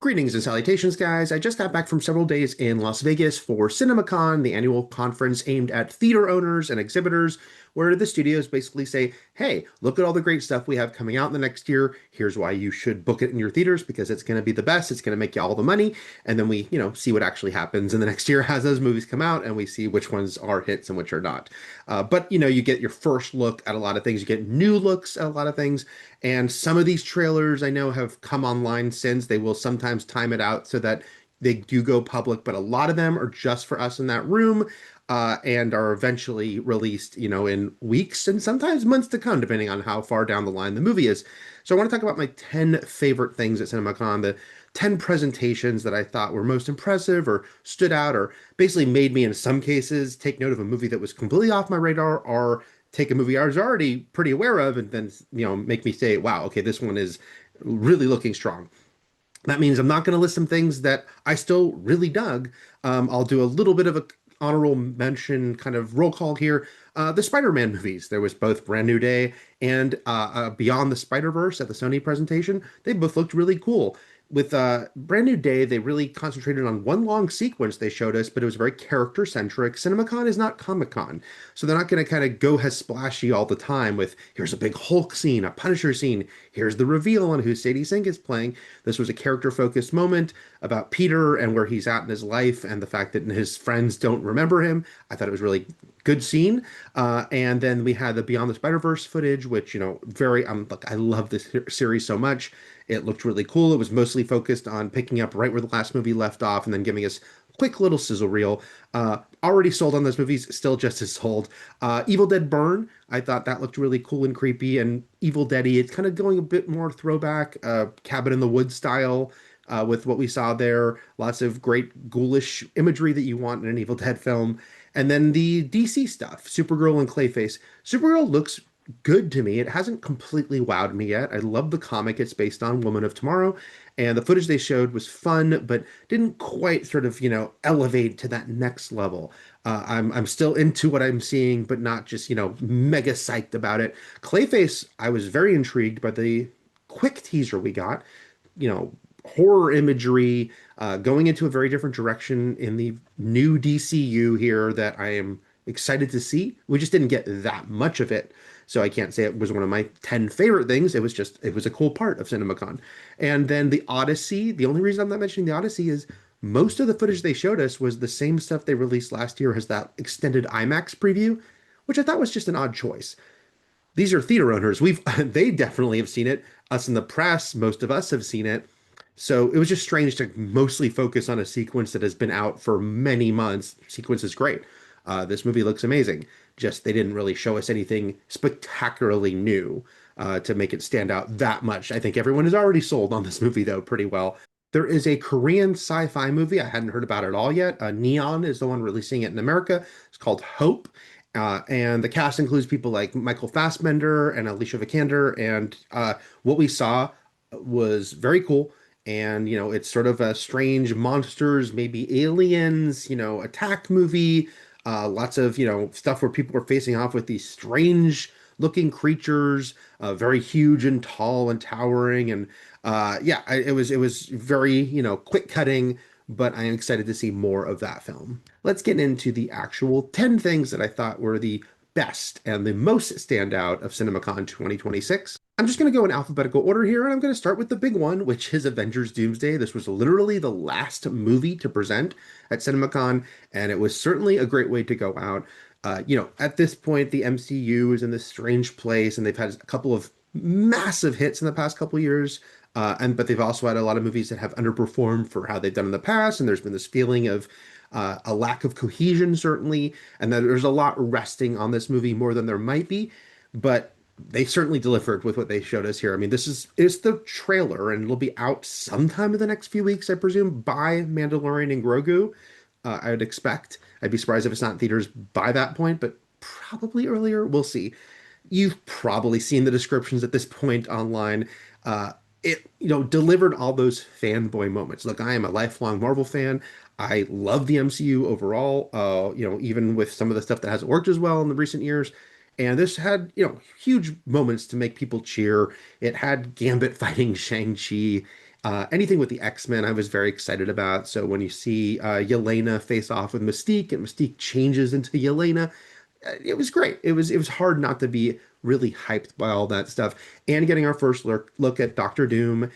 Greetings and salutations, guys. I just got back from several days in Las Vegas for CinemaCon, the annual conference aimed at theater owners and exhibitors, where the studios basically say, hey, look at all the great stuff we have coming out in the next year. Here's why you should book it in your theaters because it's going to be the best. It's going to make you all the money. And then we, see what actually happens in the next year as those movies come out and we see which ones are hits and which are not. But, you get your first look at a lot of things. You get new looks at a lot of things. And some of these trailers I know have come online since. They will sometimes time it out so that they do go public, but a lot of them are just for us in that room and are eventually released, in weeks and sometimes months to come, depending on how far down the line the movie is. So I want to talk about my 10 favorite things at CinemaCon, the 10 presentations that I thought were most impressive or stood out or basically made me, in some cases, take note of a movie that was completely off my radar or take a movie I was already pretty aware of and then, make me say, wow, okay, this one is really looking strong. That means I'm not going to list some things that I still really dug. I'll do a little bit of a honorable mention kind of roll call here. The Spider-Man movies. There was both Brand New Day and Beyond the Spider-Verse at the Sony presentation. They both looked really cool. With Brand New Day, they really concentrated on one long sequence they showed us, but it was very character-centric. CinemaCon is not Comic-Con, so they're not going to kind of go as splashy all the time with, here's a big Hulk scene, a Punisher scene, here's the reveal on who Sadie Sink is playing. This was a character-focused moment about Peter and where he's at in his life and the fact that his friends don't remember him. I thought it was really good scene. And then we had the Beyond the Spider-Verse footage, which, very, look, I love this series so much. It looked really cool. It was mostly focused on picking up right where the last movie left off and then giving us a quick little sizzle reel. Already sold on those movies, still just as sold. Evil Dead Burn, I thought that looked really cool and creepy and Evil Dead-y. It's kind of going a bit more throwback, Cabin in the Woods style. With what we saw there, lots of great ghoulish imagery that you want in an Evil Dead film. And then the DC stuff, Supergirl and Clayface. Supergirl looks good to me. It hasn't completely wowed me yet. I love the comic it's based on, Woman of Tomorrow, and the footage they showed was fun, but didn't quite sort of, elevate to that next level. I'm still into what I'm seeing, but not just, mega psyched about it. Clayface, I was very intrigued by the quick teaser we got. Horror imagery, going into a very different direction in the new DCU here that I am excited to see. We just didn't get that much of it. So I can't say it was one of my 10 favorite things. It was a cool part of CinemaCon. And then the Odyssey, the only reason I'm not mentioning the Odyssey is most of the footage they showed us was the same stuff they released last year as that extended IMAX preview, which I thought was just an odd choice. These are theater owners. They definitely have seen it. Us in the press, most of us have seen it. So it was just strange to mostly focus on a sequence that has been out for many months. Sequence is great. This movie looks amazing. Just they didn't really show us anything spectacularly new to make it stand out that much. I think everyone is already sold on this movie, though, pretty well. There is a Korean sci-fi movie. I hadn't heard about it at all yet. Neon is the one releasing it in America. It's called Hope. And the cast includes people like Michael Fassbender and Alicia Vikander. And what we saw was very cool. And, it's sort of a strange monsters, maybe aliens, attack movie. Lots of, stuff where people are facing off with these strange looking creatures, very huge and tall and towering. And it was very, quick cutting, but I am excited to see more of that film. Let's get into the actual 10 things that I thought were the best and the most standout of CinemaCon 2026. I'm just going to go in alphabetical order here, and I'm going to start with the big one, which is Avengers Doomsday. This was literally the last movie to present at CinemaCon, and it was certainly a great way to go out. At this point, the MCU is in this strange place, and they've had a couple of massive hits in the past couple of years, but they've also had a lot of movies that have underperformed for how they've done in the past, and there's been this feeling of a lack of cohesion, certainly, and that there's a lot resting on this movie more than there might be, but they certainly delivered with what they showed us here. I mean, it's the trailer, and it'll be out sometime in the next few weeks, I presume, by Mandalorian and Grogu. I would expect. I'd be surprised if it's not in theaters by that point, but probably earlier. We'll see. You've probably seen the descriptions at this point online. It delivered all those fanboy moments. Look, I am a lifelong Marvel fan. I love the MCU overall. Even with some of the stuff that hasn't worked as well in the recent years. And this had, huge moments to make people cheer. It had Gambit fighting Shang-Chi. Anything with the X-Men, I was very excited about. So when you see Yelena face off with Mystique, and Mystique changes into Yelena, it was great. It was hard not to be really hyped by all that stuff. And getting our first look at Doctor Doom.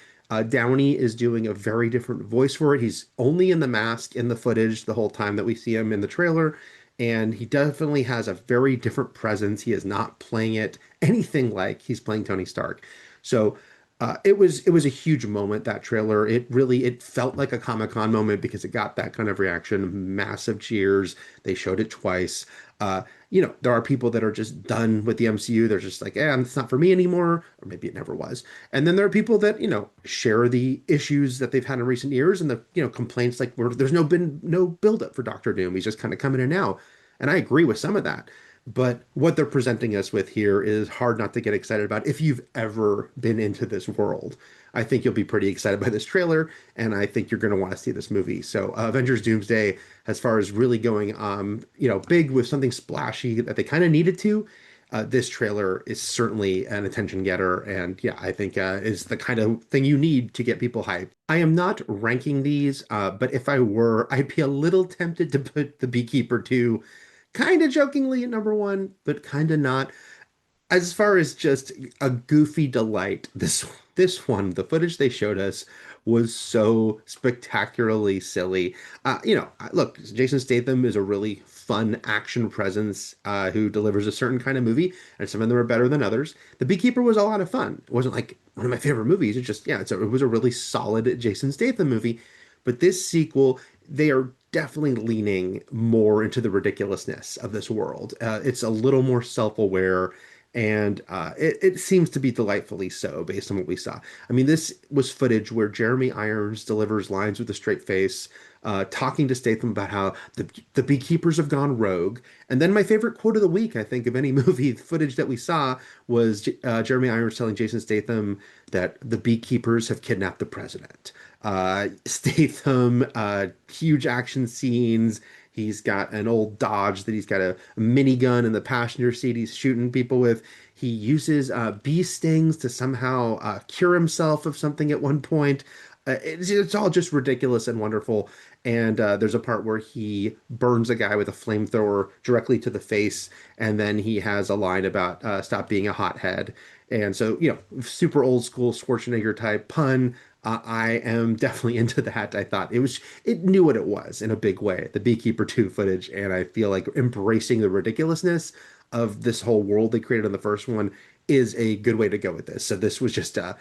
Downey is doing a very different voice for it. He's only in the mask in the footage the whole time that we see him in the trailer, and he definitely has a very different presence. He is not playing it anything like he's playing Tony Stark. So it was a huge moment, that trailer. It felt like a Comic-Con moment because it got that kind of reaction, massive cheers. They showed it twice. There are people that are just done with the MCU. They're just like, it's not for me anymore, or maybe it never was. And then there are people that, share the issues that they've had in recent years and the, complaints like there's been no build up for Doctor Doom. He's just kind of coming in now. And I agree with some of that. But what they're presenting us with here is hard not to get excited about. If you've ever been into this world, I think you'll be pretty excited by this trailer, and I think you're going to want to see this movie. So, Avengers Doomsday, as far as really going, big with something splashy that they kind of needed to, this trailer is certainly an attention getter, and yeah, I think is the kind of thing you need to get people hyped. I am not ranking these, but if I were, I'd be a little tempted to put the Beekeeper 2 kind of jokingly at number one, but kind of not. As far as just a goofy delight, this one, the footage they showed us was so spectacularly silly. Look, Jason Statham is a really fun action presence who delivers a certain kind of movie, and some of them are better than others. The Beekeeper was a lot of fun. It wasn't like one of my favorite movies. It's just, yeah, it was a really solid Jason Statham movie. But this sequel, they are definitely leaning more into the ridiculousness of this world. It's a little more self-aware, and it seems to be delightfully so based on what we saw. I mean, this was footage where Jeremy Irons delivers lines with a straight face, talking to Statham about how the beekeepers have gone rogue. And then my favorite quote of the week, I think, of any movie footage that we saw was Jeremy Irons telling Jason Statham that the beekeepers have kidnapped the president. Statham, huge action scenes. He's got an old Dodge that he's got a minigun in the passenger seat he's shooting people with. He uses bee stings to somehow cure himself of something at one point. It's all just ridiculous and wonderful. And there's a part where he burns a guy with a flamethrower directly to the face, and then he has a line about stop being a hothead. And so, super old school Schwarzenegger type pun. I am definitely into that. I thought it knew what it was in a big way, the Beekeeper 2 footage, and I feel like embracing the ridiculousness of this whole world they created in the first one is a good way to go with this. So this was just a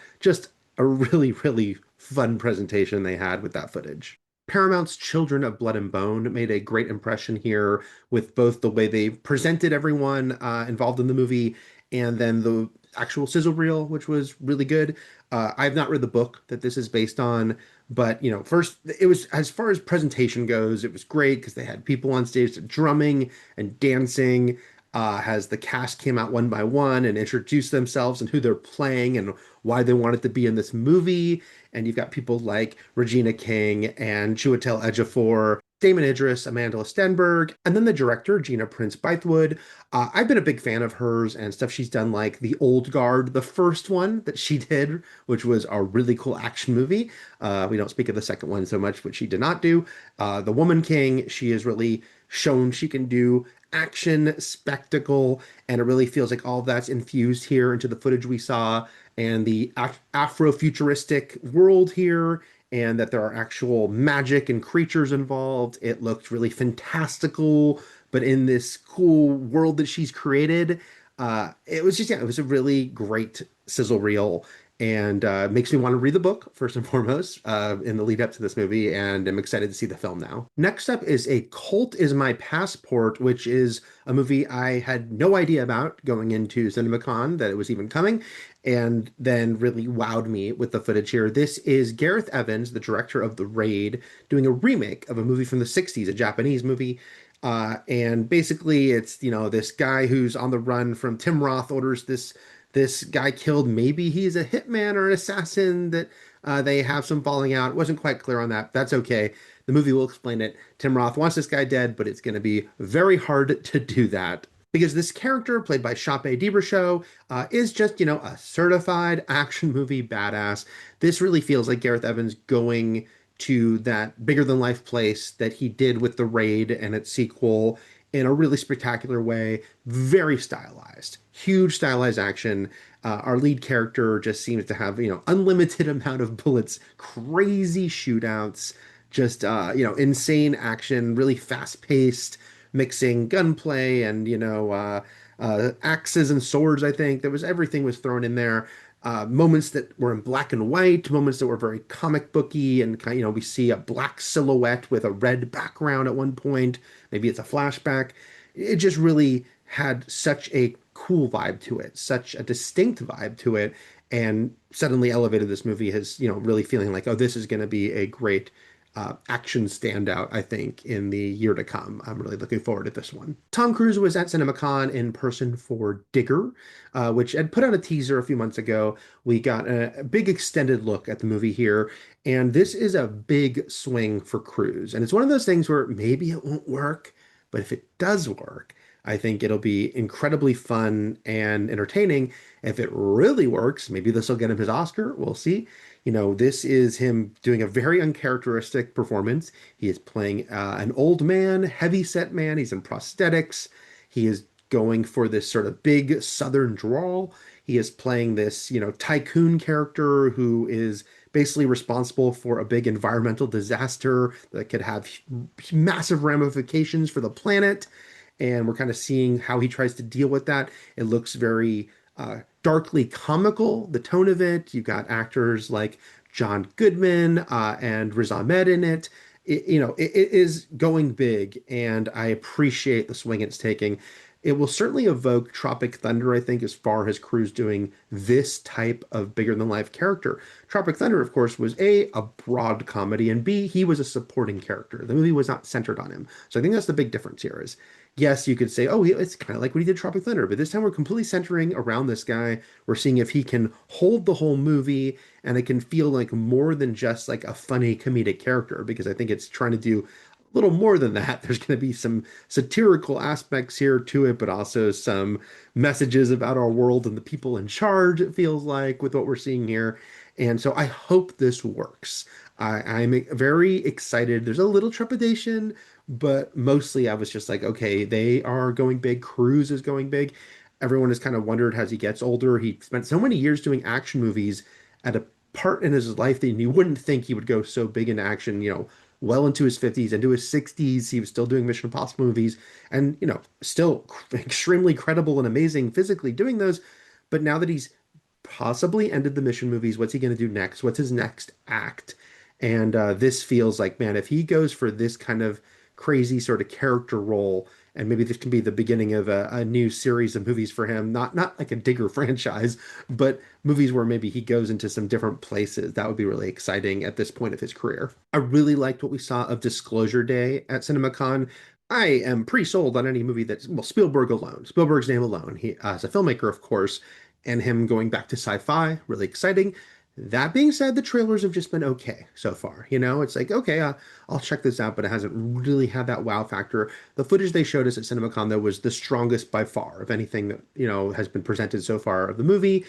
really, really fun presentation they had with that footage. Paramount's Children of Blood and Bone made a great impression here with both the way they presented everyone involved in the movie and then the actual sizzle reel, which was really good. I've not read the book that this is based on, but first it was as far as presentation goes, it was great because they had people on stage drumming and dancing. As the cast came out one by one and introduced themselves and who they're playing and why they wanted to be in this movie. And you've got people like Regina King and Chiwetel Ejiofor, Damon Idris, Amanda Stenberg, and then the director, Gina Prince Bythewood. I've been a big fan of hers and stuff she's done, like The Old Guard, the first one that she did, which was a really cool action movie. We don't speak of the second one so much, but she did not do. The Woman King, she has really shown she can do action, spectacle, and it really feels like all of that's infused here into the footage we saw and the Afro-futuristic world here, and that there are actual magic and creatures involved. It looked really fantastical, but in this cool world that she's created. It was just, yeah, it was a really great sizzle reel and makes me want to read the book first and foremost in the lead up to this movie, and I'm excited to see the film now. Next up is A Colt Is My Passport, which is a movie I had no idea about going into CinemaCon that it was even coming, and then really wowed me with the footage here. This is Gareth Evans, the director of The Raid, doing a remake of a movie from the 60s, a Japanese movie. And basically it's, this guy who's on the run from Tim Roth orders this guy killed. Maybe he's a hitman or an assassin that they have some falling out. It wasn't quite clear on that. That's okay. The movie will explain it. Tim Roth wants this guy dead, but it's going to be very hard to do that. because this character played by Chape Dibershow is just, a certified action movie badass. This really feels like Gareth Evans going to that bigger than life place that he did with The Raid and its sequel in a really spectacular way. Very stylized, huge stylized action. Our lead character just seems to have, unlimited amount of bullets, crazy shootouts, just, insane action, really fast paced, mixing gunplay and axes and swords. I think there was everything was thrown in there. Moments that were in black and white, moments that were very comic booky, and kind we see a black silhouette with a red background at one point. Maybe it's a flashback. It just really had such a cool vibe to it, such a distinct vibe to it, and suddenly elevated this movie as really feeling like, oh, this is going to be a great action standout, I think, in the year to come. I'm really looking forward to this one. Tom Cruise was at CinemaCon in person for Digger, which had put out a teaser a few months ago. We got a big extended look at the movie here, and this is a big swing for Cruise. And it's one of those things where maybe it won't work, but if it does work, I think it'll be incredibly fun and entertaining. If it really works, maybe this will get him his Oscar. We'll see. This is him doing a very uncharacteristic performance. He is playing an old man, heavy set man. He's in prosthetics. He is going for this sort of big southern drawl. He is playing this, tycoon character who is basically responsible for a big environmental disaster that could have massive ramifications for the planet. And we're kind of seeing how he tries to deal with that. It looks very darkly comical, the tone of it. You've got actors like John Goodman and Riz Ahmed in it. It is going big, and I appreciate the swing it's taking. It will certainly evoke Tropic Thunder, I think, as far as Cruise doing this type of bigger than life character. Tropic Thunder, of course, was a broad comedy, and B, he was a supporting character. The movie was not centered on him. So I think that's the big difference here is, yes, you could say, oh, it's kind of like what he did Tropic Thunder, but this time we're completely centering around this guy. We're seeing if he can hold the whole movie and it can feel like more than just like a funny comedic character, because I think it's trying to do a little more than that. There's going to be some satirical aspects here to it, but also some messages about our world and the people in charge, it feels like, with what we're seeing here. And so I hope this works. I'm very excited. There's a little trepidation, but mostly I was just like, okay, they are going big. Cruise is going big. Everyone has kind of wondered as he gets older. He spent so many years doing action movies at a part in his life that you wouldn't think he would go so big into action, well into his 50s, into his 60s. He was still doing Mission Impossible movies and, still extremely credible and amazing physically doing those. But now that he's possibly ended the mission movies, what's he going to do next? What's his next act? And this feels like, man, if he goes for this kind of crazy sort of character role, and maybe this can be the beginning of a new series of movies for him, not like a Digger franchise, but movies where maybe he goes into some different places. That would be really exciting at this point of his career. I really liked what we saw of Disclosure Day at CinemaCon. I am pre-sold on any movie that's, well, Spielberg alone, Spielberg's name alone. He, as a filmmaker, of course, and him going back to sci-fi, really exciting. That being said, the trailers have just been okay so far. It's like, okay, I'll check this out, but it hasn't really had that wow factor. The footage they showed us at CinemaCon, that was the strongest by far of anything that, has been presented so far of the movie.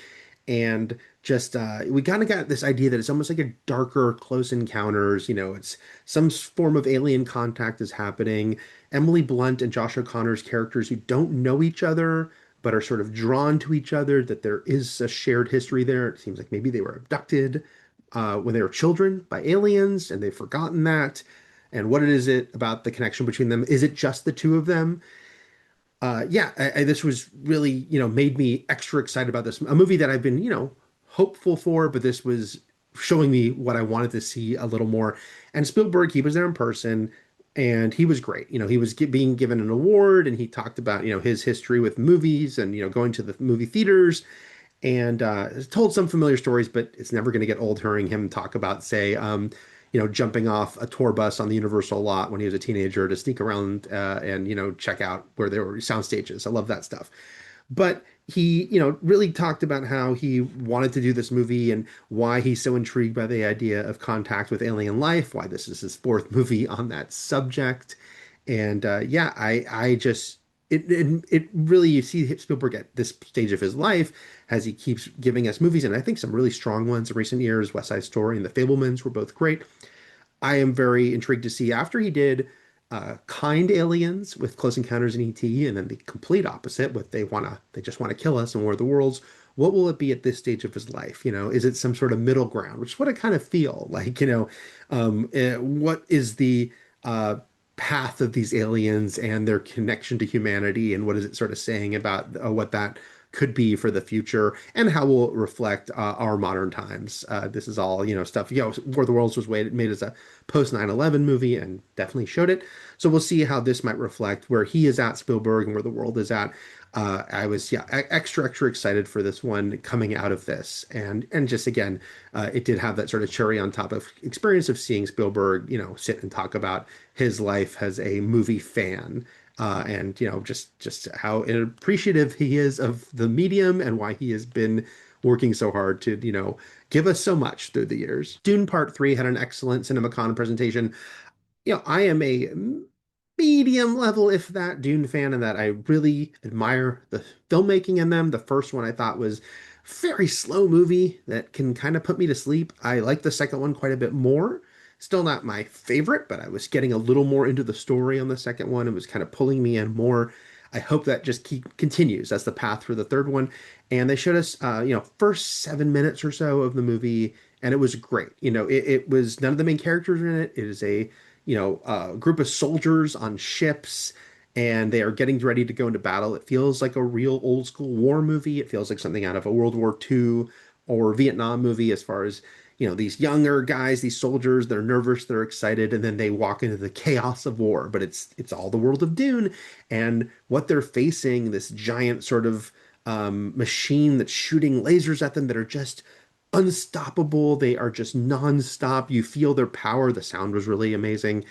And just, we kind of got this idea that it's almost like a darker Close Encounters. It's some form of alien contact is happening. Emily Blunt and Josh O'Connor's characters who don't know each other but are sort of drawn to each other, that there is a shared history there. It seems like maybe they were abducted when they were children by aliens and they've forgotten that. And what it is it about the connection between them? Is it just the two of them? Yeah, this was really, made me extra excited about this. A movie that I've been, hopeful for, but this was showing me what I wanted to see a little more. And Spielberg, he was there in person and he was great. He was being given an award and he talked about, his history with movies and, going to the movie theaters and told some familiar stories, but it's never going to get old hearing him talk about, say, jumping off a tour bus on the Universal lot when he was a teenager to sneak around and, check out where there were sound stages. I love that stuff. But he, really talked about how he wanted to do this movie and why he's so intrigued by the idea of contact with alien life, why this is his fourth movie on that subject. And yeah, I just it really, you see Spielberg at this stage of his life as he keeps giving us movies, and I think some really strong ones in recent years. West Side Story and The Fablemans were both great. I am very intrigued to see after he did kind aliens with Close Encounters in ET, and then the complete opposite with they just want to kill us and War of the Worlds. What will it be at this stage of his life? Is it some sort of middle ground, which is what I kind of feel like. What is the uh, path of these aliens and their connection to humanity, and what is it sort of saying about what that could be for the future, and how will it reflect our modern times? This is all, stuff. War of the Worlds was made as a post 9/11 movie and definitely showed it. So we'll see how this might reflect where he is at, Spielberg, and where the world is at. I was, yeah, extra excited for this one coming out of this, and just again, it did have that sort of cherry on top of experience of seeing Spielberg, sit and talk about his life as a movie fan, and just how appreciative he is of the medium and why he has been working so hard to give us so much through the years. Dune Part 3 had an excellent CinemaCon presentation. I am a medium level, if that, Dune fan, and that I really admire the filmmaking in them. The first one I thought was very slow movie that can kind of put me to sleep. I like the second one quite a bit more. Still not my favorite, but I was getting a little more into the story on the second one. It was kind of pulling me in more. I hope that just continues. That's the path for the third one. And they showed us, first 7 minutes or so of the movie, and it was great. It was none of the main characters are in it. It is a group of soldiers on ships, and they are getting ready to go into battle. It feels like a real old school war movie. It feels like something out of a World War II or Vietnam movie, as far as, these younger guys, these soldiers, they're nervous, they're excited, and then they walk into the chaos of war. But it's all the world of Dune, and what they're facing, this giant sort of machine that's shooting lasers at them that are just unstoppable. They are just nonstop. You feel their power. The sound was really amazing.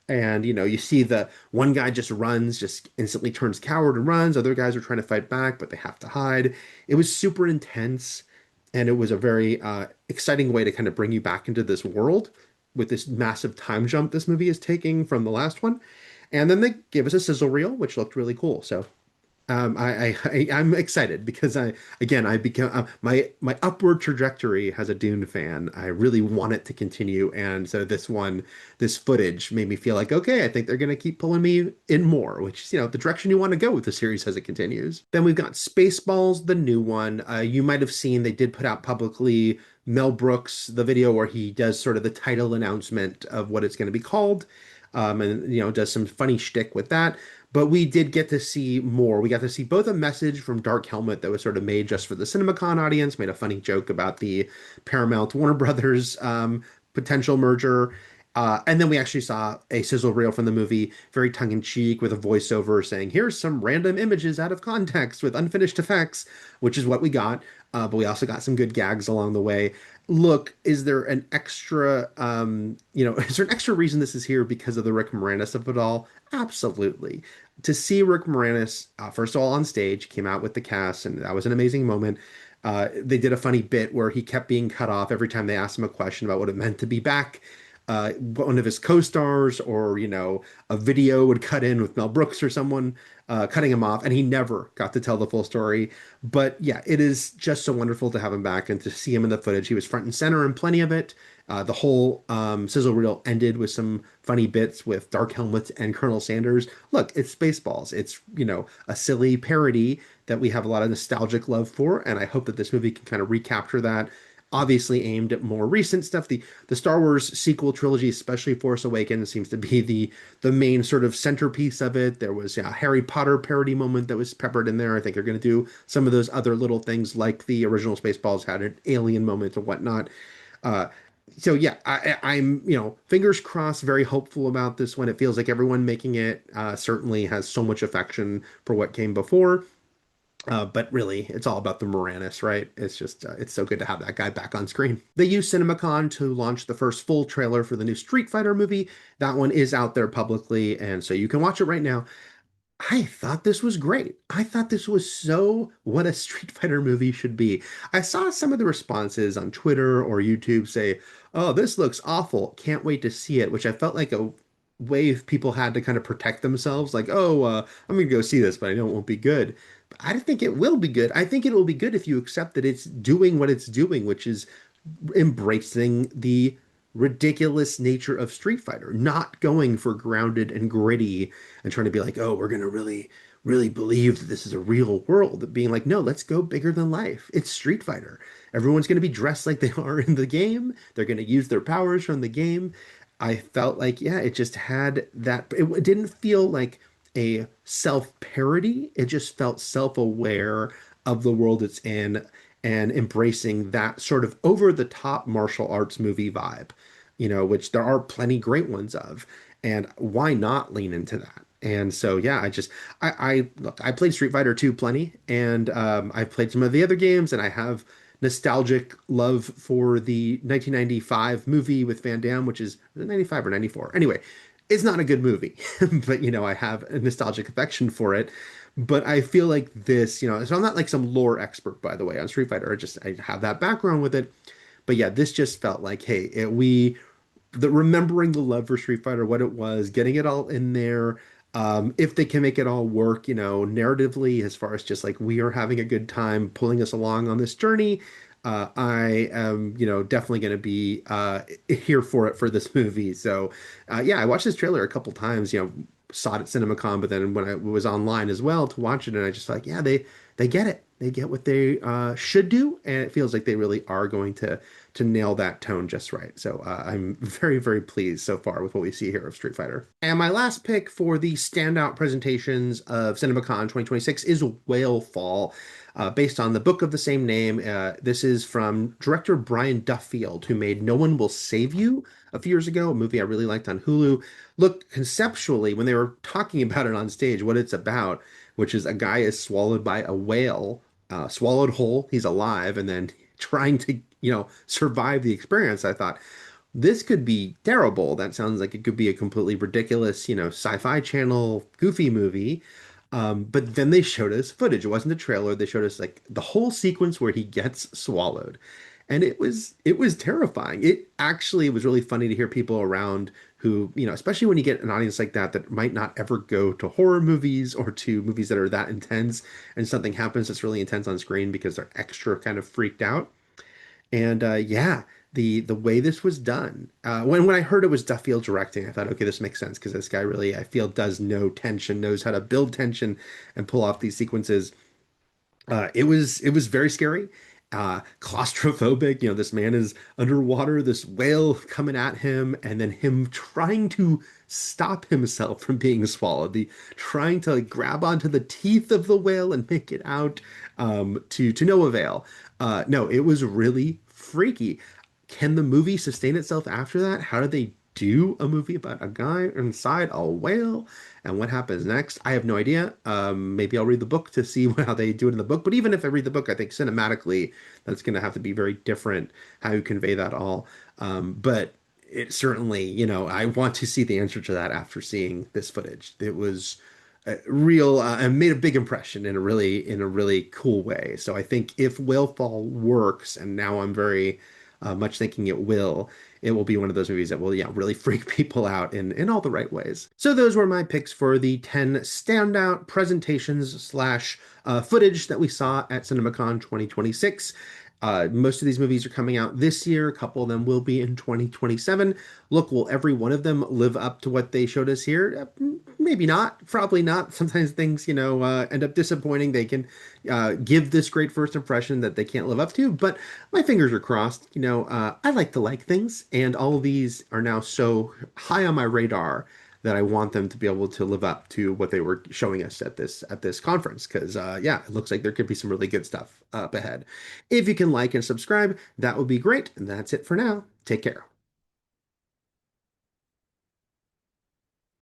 And you see the one guy just runs, just instantly turns coward and runs. Other guys are trying to fight back, but they have to hide. It was super intense, and it was a very exciting way to kind of bring you back into this world with this massive time jump this movie is taking from the last one. And then they gave us a sizzle reel, which looked really cool. So I'm excited because I become my upward trajectory as a Dune fan. I really want it to continue, and so this footage made me feel like, okay, I think they're gonna keep pulling me in more, which is the direction you want to go with the series as it continues. Then we've got Spaceballs, the new one. You might have seen they did put out publicly Mel Brooks, the video where he does sort of the title announcement of what it's going to be called, and does some funny shtick with that. But we did get to see more. We got to see both a message from Dark Helmet that was sort of made just for the CinemaCon audience, made a funny joke about the Paramount Warner Brothers potential merger. And then we actually saw a sizzle reel from the movie, very tongue in cheek, with a voiceover saying, here's some random images out of context with unfinished effects, which is what we got. But we also got some good gags along the way. Look, is there an extra, is there an extra reason this is here because of the Rick Moranis of it all? Absolutely. To see Rick Moranis, first of all, on stage, came out with the cast, and that was an amazing moment. They did a funny bit where he kept being cut off every time they asked him a question about what it meant to be back. One of his co-stars or a video would cut in with Mel Brooks or someone cutting him off, and he never got to tell the full story. But yeah, it is just so wonderful to have him back and to see him in the footage. He was front and center in plenty of it. The whole sizzle reel ended with some funny bits with Dark Helmet and Colonel Sanders. Look, it's Spaceballs. It's a silly parody that we have a lot of nostalgic love for, and I hope that this movie can kind of recapture that. Obviously aimed at more recent stuff. The Star Wars sequel trilogy, especially Force Awakens, seems to be the main sort of centerpiece of it. There was a Harry Potter parody moment that was peppered in there. I think they're going to do some of those other little things like the original Spaceballs had an alien moment and whatnot. Uh, so yeah, I'm fingers crossed, very hopeful about this one. It feels like everyone making it certainly has so much affection for what came before. But really, it's all about the Moranis, right? It's just, it's so good to have that guy back on screen. They used CinemaCon to launch the first full trailer for the new Street Fighter movie. That one is out there publicly, and so you can watch it right now. I thought this was great. I thought this was so what a Street Fighter movie should be. I saw some of the responses on Twitter or YouTube say, "Oh, this looks awful. Can't wait to see it," which I felt like way people had to kind of protect themselves, like, oh, I'm gonna go see this, but I know it won't be good. But I don't think it will be good. I think it will be good if you accept that it's doing what it's doing, which is embracing the ridiculous nature of Street Fighter, not going for grounded and gritty and trying to be like, oh, we're gonna really believe that this is a real world. Being like, no, let's go bigger than life. It's Street Fighter. Everyone's gonna be dressed like they are in the game. They're gonna use their powers from the game. I felt like, yeah, it just had that. It didn't feel like a self-parody. It just felt self-aware of the world it's in and embracing that sort of over-the-top martial arts movie vibe, which there are plenty great ones of. And why not lean into that? And so, yeah, I look, I played Street Fighter 2 plenty, and I've played some of the other games, and I have nostalgic love for the 1995 movie with Van Damme, which is 95 or 94. Anyway, it's not a good movie, but I have a nostalgic affection for it. But I feel like this, so I'm not like some lore expert, by the way, on Street Fighter. I have that background with it. But yeah, this just felt like, hey, remembering the love for Street Fighter, what it was, getting it all in there. If they can make it all work, narratively, as far as just like we are having a good time pulling us along on this journey, I am, definitely going to be here for it for this movie. So, yeah, I watched this trailer a couple times, saw it at CinemaCon, but then when I was online as well to watch it, and I just like, yeah, they get it. They get what they should do, and it feels like they really are going to nail that tone just right. So I'm very, very pleased so far with what we see here of Street Fighter. And my last pick for the standout presentations of CinemaCon 2026 is Whalefall, based on the book of the same name. This is from director Brian Duffield, who made No One Will Save You a few years ago, a movie I really liked on Hulu. Look, conceptually, when they were talking about it on stage, what it's about, which is a guy is swallowed by a whale, swallowed whole, he's alive, and then trying to, survive the experience. I thought this could be terrible. That sounds like it could be a completely ridiculous, sci-fi channel goofy movie. But then they showed us footage. It wasn't a trailer. They showed us like the whole sequence where he gets swallowed. And it was terrifying. It actually was really funny to hear people around who, especially when you get an audience like that might not ever go to horror movies or to movies that are that intense, and something happens that's really intense on screen because they're extra kind of freaked out. And yeah, the way this was done, when I heard it was Duffield directing, I thought, okay, this makes sense because this guy really, I feel, does know tension, knows how to build tension and pull off these sequences. It was very scary, claustrophobic. This man is underwater, this whale coming at him, and then him trying to stop himself from being swallowed. The trying to like grab onto the teeth of the whale and make it out, to no avail. No, it was really freaky. Can the movie sustain itself after that? How did they do a movie about a guy inside a whale and what happens next? I have no idea. Maybe I'll read the book to see how they do it in the book. But even if I read the book, I think cinematically that's going to have to be very different how you convey that all. But it certainly, I want to see the answer to that after seeing this footage. It was real and made a big impression in a really cool way. So I think if Whalefall works, and now I'm very much thinking it will be one of those movies that will, yeah, really freak people out in all the right ways. So those were my picks for the 10 standout presentations slash footage that we saw at CinemaCon 2026. Most of these movies are coming out this year. A couple of them will be in 2027. Look, will every one of them live up to what they showed us here? Maybe not. Probably not. Sometimes things, end up disappointing. They can give this great first impression that they can't live up to. But my fingers are crossed. I like to like things, and all of these are now so high on my radar that I want them to be able to live up to what they were showing us at this conference. Because yeah, it looks like there could be some really good stuff up ahead. If you can like and subscribe, that would be great. And that's it for now. Take care.